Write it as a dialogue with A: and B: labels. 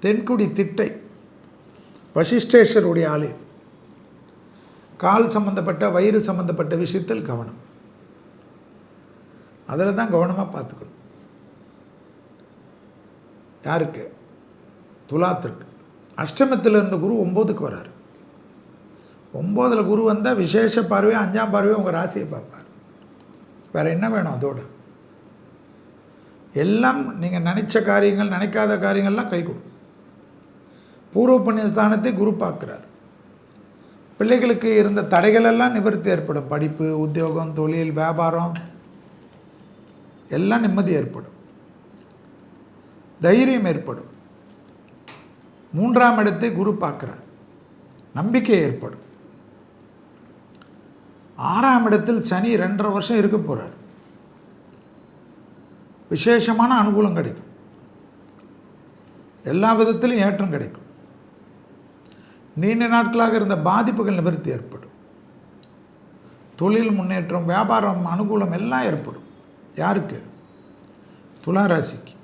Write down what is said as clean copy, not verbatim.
A: தென்குடி திட்டை வசிஷ்டேஸ்வருடைய ஆலயம். கால் சம்பந்தப்பட்ட வயிறு சம்பந்தப்பட்ட விஷயத்தில் கவனம், அதில் தான் கவனமாக பார்த்துக்கணும். யாருக்கு? துலாத்திற்கு. அஷ்டமத்தில் இருந்த குரு 9க்கு வராரு. 9ல் குரு வந்தால் விசேஷ பார்வை, 5ஆம் பார்வையை உங்கள் ராசியை பார்ப்பார். வேறு என்ன வேணும்? அதோடு எல்லாம் நீங்கள் நினைச்ச காரியங்கள், நினைக்காத காரியங்கள்லாம் கை கொடுக்கும். பூர்வ புண்ணிய ஸ்தானத்தை குரு பார்க்குறார். பிள்ளைகளுக்கு இருந்த தடைகளெல்லாம் நிவர்த்தி ஏற்படும். படிப்பு, உத்தியோகம், தொழில், வியாபாரம் எல்லாம் நிம்மதி ஏற்படும், தைரியம் ஏற்படும். 3ஆம் இடத்தை குரு பார்க்குறார், நம்பிக்கை ஏற்படும். 6ஆம் இடத்தில் சனி 2.5 வருஷம் இருக்க போகிறார். விசேஷமான அனுகூலம் கிடைக்கும், எல்லா விதத்திலும் ஏற்றம் கிடைக்கும். நீண்ட நாட்களாக இருந்த பாதிப்புகள் நிவர்த்தி ஏற்படும். தொழில் முன்னேற்றம், வியாபாரம், அனுகூலம் எல்லாம் ஏற்படும். யாருக்கு? துலா ராசிக்கு.